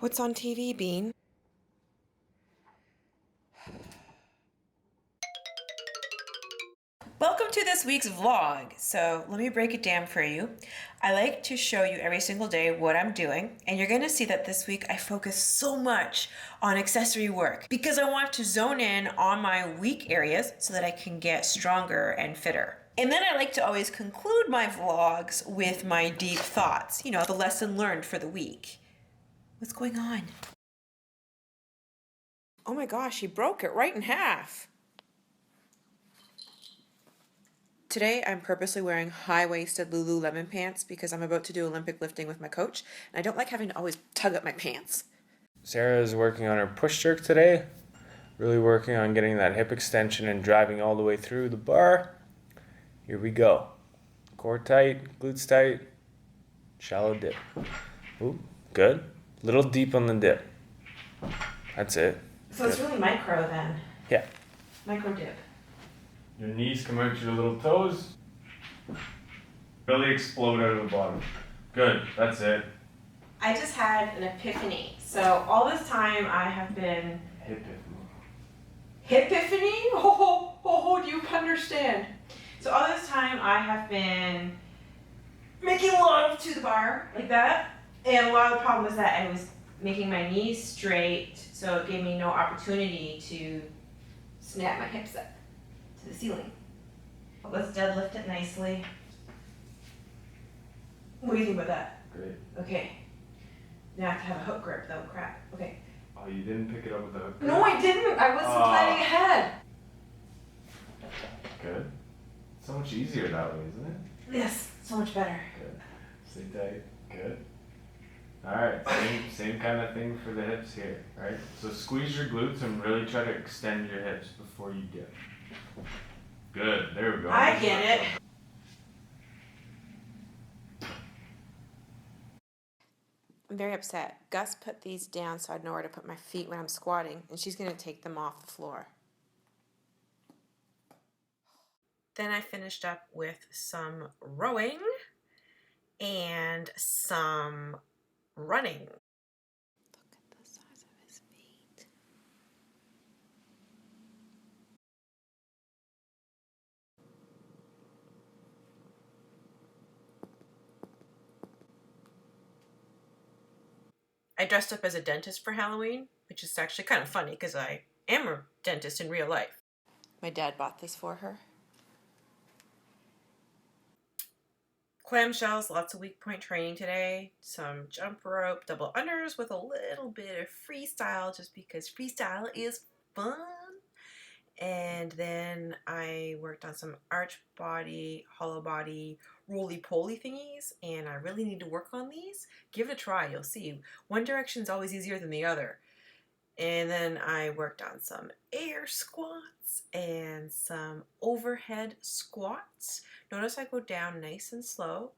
What's on TV, Bean? Welcome to this week's vlog. So let me break it down for you. I like to show you every single day what I'm doing, and you're gonna see that this week I focus so much on accessory work because I want to zone in on my weak areas so that I can get stronger and fitter. And then I like to always conclude my vlogs with my deep thoughts, you know, the lesson learned for the week. What's going on? Oh my gosh, he broke it right in half. Today, I'm purposely wearing high-waisted Lululemon pants because I'm about to do Olympic lifting with my coach, and I don't like having to always tug up my pants. Sarah is working on her push jerk today, really working on getting that hip extension and driving all the way through the bar. Here we go. Core tight, glutes tight, shallow dip. Ooh, good. Little deep on the dip. That's it. So it's really micro then. Yeah. Micro dip. Your knees come out to your little toes. Really explode out of the bottom. Good, that's it. I just had an epiphany. So all this time I have been... Epiphany? Oh, do you understand? So all this time I have been making love to the bar like that. And a lot of the problem was that I was making my knees straight, so it gave me no opportunity to snap my hips up to the ceiling. Let's deadlift it nicely. What do you think about that? Great. Okay. Now I have to have a hook grip though, crap. Okay. Oh, you didn't pick it up with the hook? No, I didn't. I wasn't planning ahead. Good. So much easier that way, isn't it? Yes, so much better. Good. Stay tight. Good. Alright, same kind of thing for the hips here, right? So squeeze your glutes and really try to extend your hips before you dip. Good, there we go. I get it. I'm very upset. Gus put these down so I'd know where to put my feet when I'm squatting, and she's going to take them off the floor. Then I finished up with some rowing and some running. Look at the size of his feet. I dressed up as a dentist for Halloween, which is actually kind of funny because I am a dentist in real life. My dad bought this for her. Clamshells, lots of weak point training today. Some jump rope, double unders with a little bit of freestyle just because freestyle is fun. And then I worked on some arch body, hollow body, roly-poly thingies, and I really need to work on these. Give it a try, you'll see. One direction's always easier than the other. And then I worked on some air squats and some overhead squats. Notice I go down nice and slow,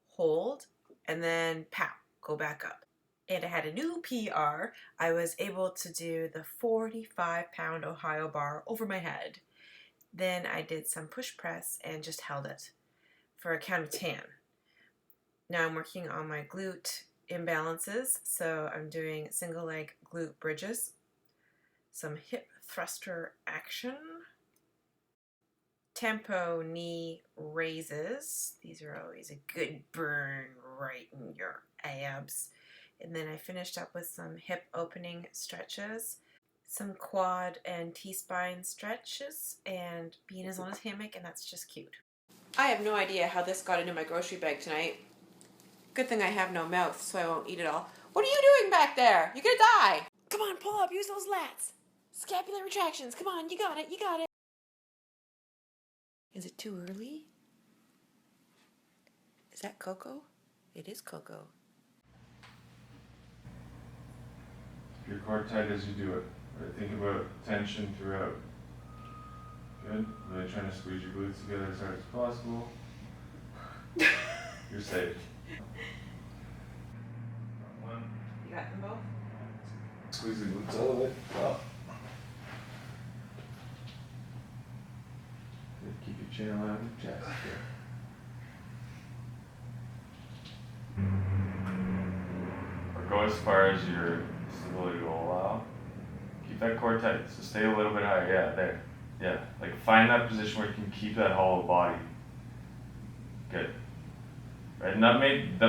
hold, and then pow, go back up. And I had a new PR. I was able to do the 45-pound Ohio bar over my head. Then I did some push press and just held it for a count of 10. Now I'm working on my glute imbalances, so I'm doing single leg glute bridges, some hip thruster action, tempo knee raises. These are always a good burn right in your abs. And then I finished up with some hip opening stretches, some quad and T-spine stretches, and Bean is on his hammock, and that's just cute. I have no idea how this got into my grocery bag tonight. Good thing I have no mouth, so I won't eat it all. What are you doing back there? You're gonna die! Come on, pull up, use those lats. Scapular retractions, come on, you got it, you got it. Is it too early? Is that Coco? It is Coco. Keep your core tight as you do it. Right? Think about tension throughout. Good. Really trying to squeeze your glutes together as hard as possible. You're safe. One. You got them both? Squeeze the glutes all the way up. Good. Keep your chin aligned with your chest. Good. We're go as far as your stability will allow. Keep that core tight. So stay a little bit higher. Yeah, there. Yeah, like find that position where you can keep that hollow body. Good. Right, and that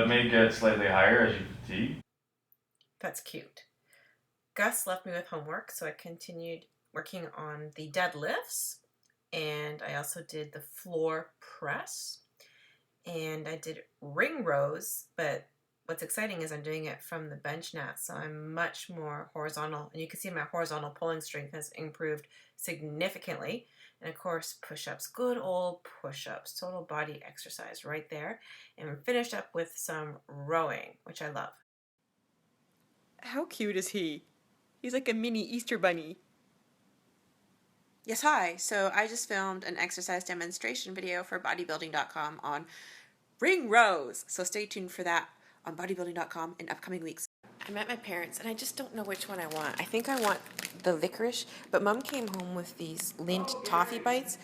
may get slightly higher as you fatigue. That's cute. Gus left me with homework, so I continued working on the deadlifts, and I also did the floor press, and I did ring rows, but what's exciting is I'm doing it from the bench now, so I'm much more horizontal, and you can see my horizontal pulling strength has improved significantly. And of course, push-ups, good old push-ups, total body exercise right there. And we finished up with some rowing, which I love. How cute is he? He's like a mini Easter bunny. Yes, hi. So I just filmed an exercise demonstration video for bodybuilding.com on ring rows. So stay tuned for that on bodybuilding.com in upcoming weeks. I met my parents and I just don't know which one I want. I think I want the licorice, but Mom came home with these Lindt toffee bites.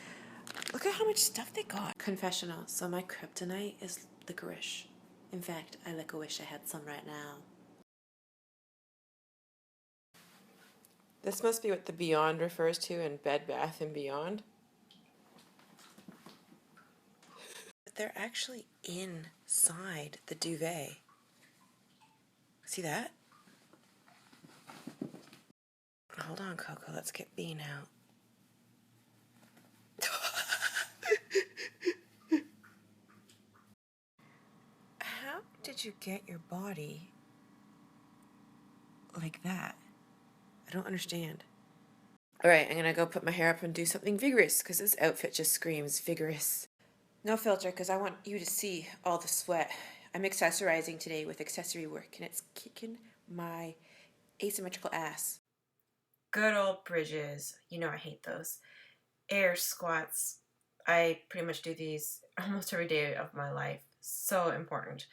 Look at how much stuff they got. Confessional. So my kryptonite is licorice. In fact, I wish I had some right now. This must be what the Beyond refers to in Bed Bath & Beyond. But they're actually inside the duvet. See that? Hold on, Coco. Let's get Bean out. How did you get your body like that? I don't understand. All right, I'm gonna go put my hair up and do something vigorous because this outfit just screams vigorous. No filter because I want you to see all the sweat. I'm accessorizing today with accessory work and it's kicking my asymmetrical ass. Good old bridges. You know I hate those. Air squats. I pretty much do these almost every day of my life. So important.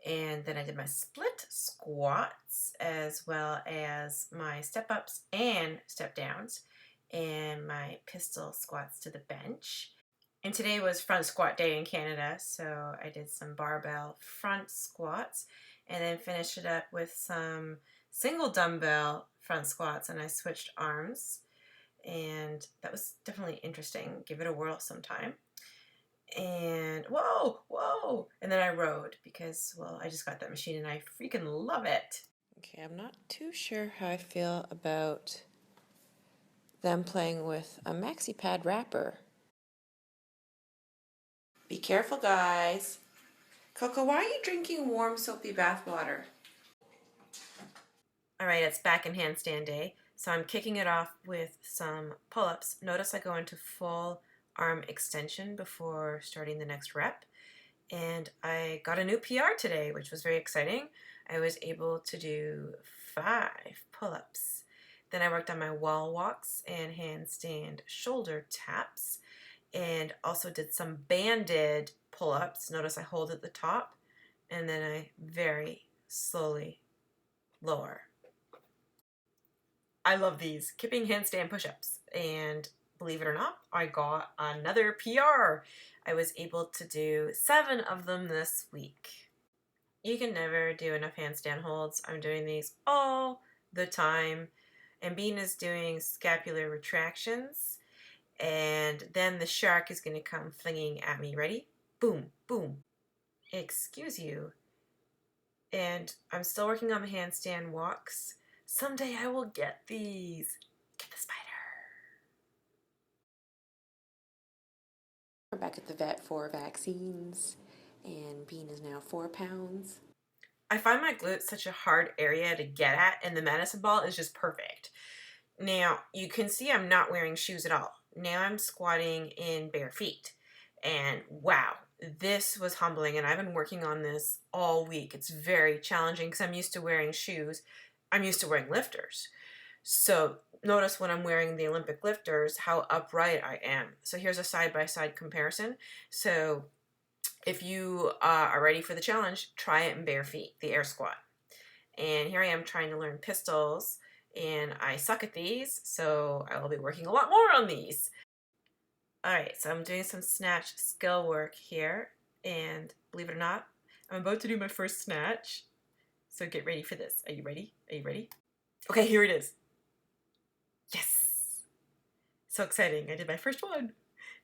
And then I did my split squats as well as my step ups and step downs and my pistol squats to the bench. And today was front squat day in Canada, so I did some barbell front squats and then finished it up with some single dumbbell front squats, and I switched arms, and that was definitely interesting. Give it a whirl sometime. And whoa, and then I rode because, well, I just got that machine and I freaking love it. Okay, I'm not too sure how I feel about them playing with a maxi pad wrapper. Be careful, guys. Coco, why are you drinking warm soapy bath water? All right, it's back in handstand day. So I'm kicking it off with some pull-ups. Notice I go into full arm extension before starting the next rep. And I got a new PR today, which was very exciting. I was able to do 5 pull-ups. Then I worked on my wall walks and handstand shoulder taps, and also did some banded pull-ups. Notice I hold at the top, and then I very slowly lower. I love these kipping handstand push-ups, and believe it or not, I got another PR. I was able to do 7 of them this week. You can never do enough handstand holds. I'm doing these all the time. And Bean is doing scapular retractions, and then the shark is going to come flinging at me. Ready? Boom, boom. Excuse you. And I'm still working on the handstand walks. Someday I will get these. Get the spider. We're back at the vet for vaccines, and Bean is now 4 pounds. I find my glutes such a hard area to get at, and the medicine ball is just perfect. Now, you can see I'm not wearing shoes at all. Now I'm squatting in bare feet. And wow, this was humbling, and I've been working on this all week. It's very challenging because I'm used to wearing shoes. I'm used to wearing lifters. So notice when I'm wearing the Olympic lifters how upright I am. So here's a side-by-side comparison. So if you are ready for the challenge, try it in bare feet, the air squat. And here I am trying to learn pistols, and I suck at these, so I will be working a lot more on these. Alright, so I'm doing some snatch skill work here, and believe it or not, I'm about to do my first snatch. So get ready for this. Are you ready? Are you ready? Okay, here it is. Yes. So exciting. I did my first one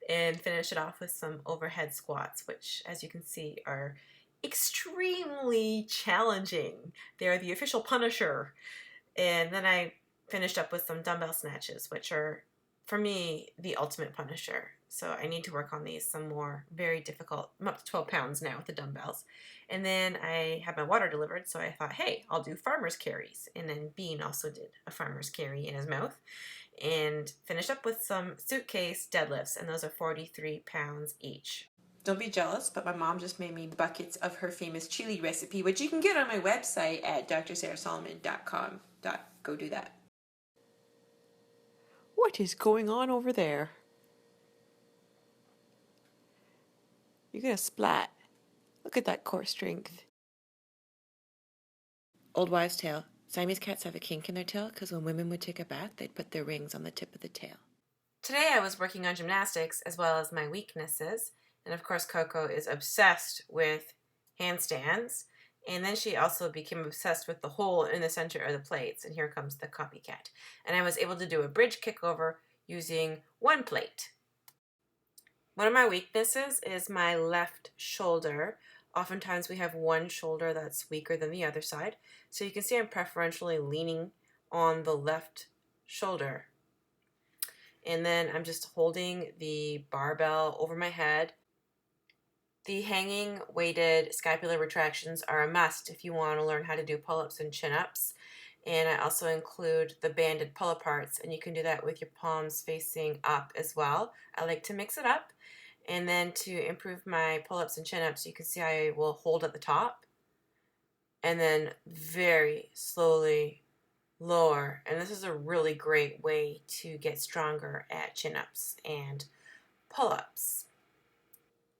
and finished it off with some overhead squats, which, as you can see, are extremely challenging. They are the official punisher. And then I finished up with some dumbbell snatches, which are, for me, the ultimate punisher. So I need to work on these some more. Very difficult. I'm up to 12 pounds now with the dumbbells. And then I had my water delivered, so I thought, hey, I'll do farmer's carries. And then Bean also did a farmer's carry in his mouth. And finished up with some suitcase deadlifts, and those are 43 pounds each. Don't be jealous, but my mom just made me buckets of her famous chili recipe, which you can get on my website at drsarahsolomon.com. Go do that. What is going on over there? You're gonna splat. Look at that core strength. Old wives' tale. Siamese cats have a kink in their tail because when women would take a bath, they'd put their rings on the tip of the tail. Today I was working on gymnastics as well as my weaknesses. And of course, Coco is obsessed with handstands. And then she also became obsessed with the hole in the center of the plates. And here comes the copycat. And I was able to do a bridge kickover using one plate. One of my weaknesses is my left shoulder. Oftentimes we have one shoulder that's weaker than the other side. So you can see I'm preferentially leaning on the left shoulder. And then I'm just holding the barbell over my head. The hanging weighted scapular retractions are a must if you want to learn how to do pull-ups and chin-ups. And I also include the banded pull-aparts, and you can do that with your palms facing up as well. I like to mix it up. And then to improve my pull-ups and chin-ups, you can see I will hold at the top and then very slowly lower. And this is a really great way to get stronger at chin-ups and pull-ups.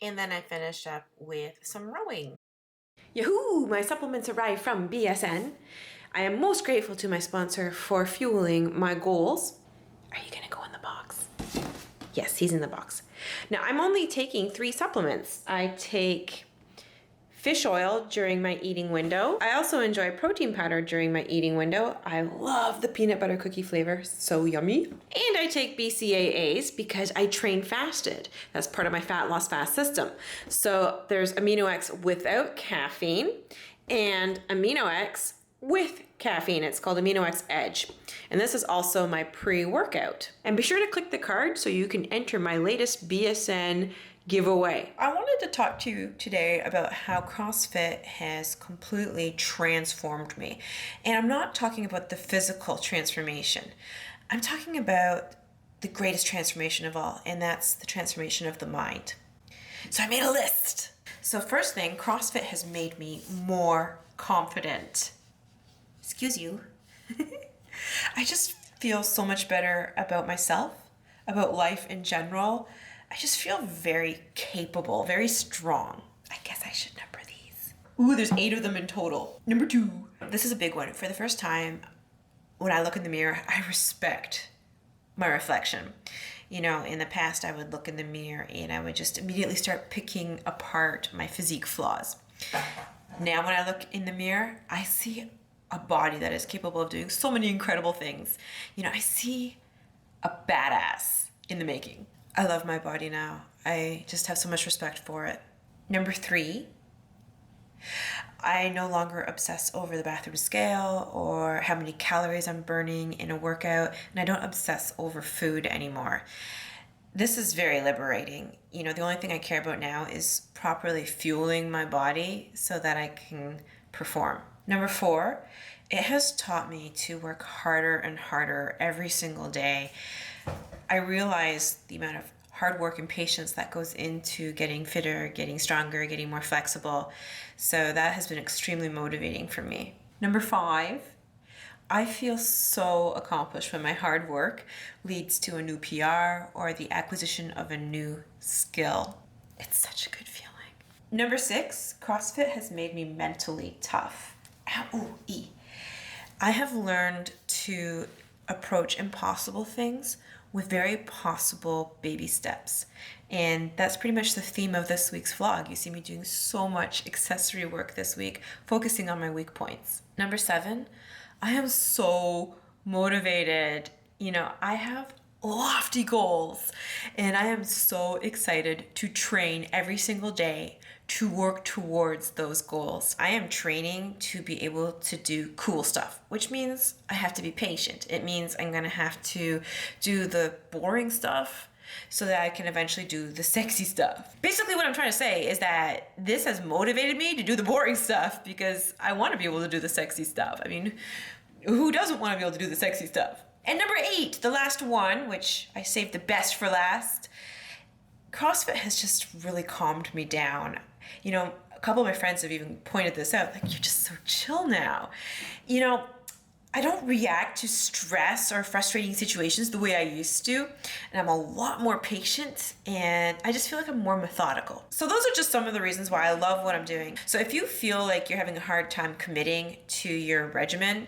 And then I finish up with some rowing. Yahoo! My supplements arrived from BSN. I am most grateful to my sponsor for fueling my goals. Are you gonna go in the box? Yes, he's in the box. Now, I'm only taking 3 supplements. I take fish oil during my eating window. I also enjoy protein powder during my eating window. I love the peanut butter cookie flavor, so yummy. And I take BCAAs because I train fasted. That's part of my fat loss fast system. So there's Amino X without caffeine and Amino X with caffeine. It's called Amino X Edge. And this is also my pre-workout. And be sure to click the card so you can enter my latest BSN giveaway. I wanted to talk to you today about how CrossFit has completely transformed me. And I'm not talking about the physical transformation. I'm talking about the greatest transformation of all, and that's the transformation of the mind. So I made a list. So first thing, CrossFit has made me more confident. Excuse you. I just feel so much better about myself, about life in general. I just feel very capable, very strong. I guess I should number these. Ooh, there's 8 of them in total. Number 2. This is a big one. For the first time, when I look in the mirror, I respect my reflection. You know, in the past, I would look in the mirror and I would just immediately start picking apart my physique flaws. Now, when I look in the mirror, I see a body that is capable of doing so many incredible things. You know, I see a badass in the making. I love my body now. I just have so much respect for it. Number 3, I no longer obsess over the bathroom scale or how many calories I'm burning in a workout, and I don't obsess over food anymore. This is very liberating. You know, the only thing I care about now is properly fueling my body so that I can perform. Number 4, it has taught me to work harder and harder every single day. I realize the amount of hard work and patience that goes into getting fitter, getting stronger, getting more flexible. So that has been extremely motivating for me. Number 5, I feel so accomplished when my hard work leads to a new PR or the acquisition of a new skill. It's such a good feeling. Number 6, CrossFit has made me mentally tough. I have learned to approach impossible things with very possible baby steps. And that's pretty much the theme of this week's vlog. You see me doing so much accessory work this week, focusing on my weak points. Number 7, I am so motivated. You know, I have lofty goals and I am so excited to train every single day to work towards those goals. I am training to be able to do cool stuff, which means I have to be patient. It means I'm gonna have to do the boring stuff so that I can eventually do the sexy stuff. Basically what I'm trying to say is that this has motivated me to do the boring stuff because I want to be able to do the sexy stuff. I mean, who doesn't want to be able to do the sexy stuff? And number 8, the last one, which I saved the best for last, CrossFit has just really calmed me down. You know, a couple of my friends have even pointed this out, like, you're just so chill now. You know, I don't react to stress or frustrating situations the way I used to, and I'm a lot more patient, and I just feel like I'm more methodical. So those are just some of the reasons why I love what I'm doing. So if you feel like you're having a hard time committing to your regimen,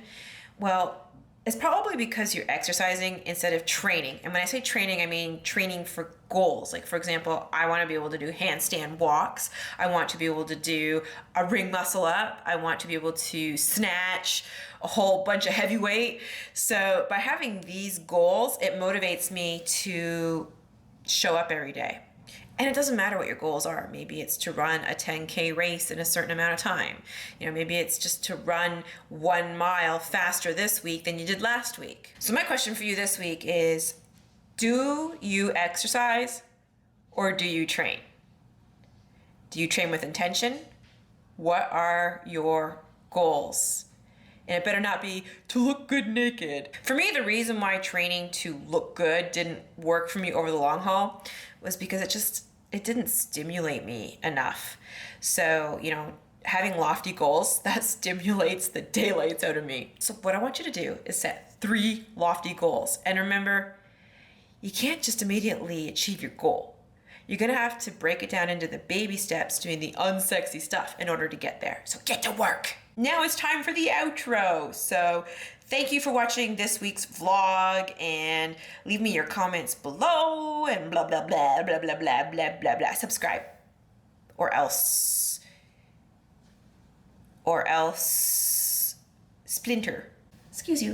well, it's probably because you're exercising instead of training. And when I say training, I mean training for goals. Like, for example, I want to be able to do handstand walks. I want to be able to do a ring muscle up. I want to be able to snatch a whole bunch of heavy weight. So by having these goals, it motivates me to show up every day. And it doesn't matter what your goals are. Maybe it's to run a 10K race in a certain amount of time. You know, maybe it's just to run 1 mile faster this week than you did last week. So my question for you this week is, do you exercise or do you train? Do you train with intention? What are your goals? And it better not be to look good naked. For me, the reason why training to look good didn't work for me over the long haul was because it didn't stimulate me enough. So, you know, having lofty goals, that stimulates the daylights out of me. So what I want you to do is set 3 lofty goals. And remember, you can't just immediately achieve your goal. You're gonna have to break it down into the baby steps, doing the unsexy stuff in order to get there. So get to work. Now it's time for the outro. So thank you for watching this week's vlog, and leave me your comments below and blah, blah, blah, blah, blah, blah, blah, blah, blah. Subscribe. Or else splinter. Excuse you.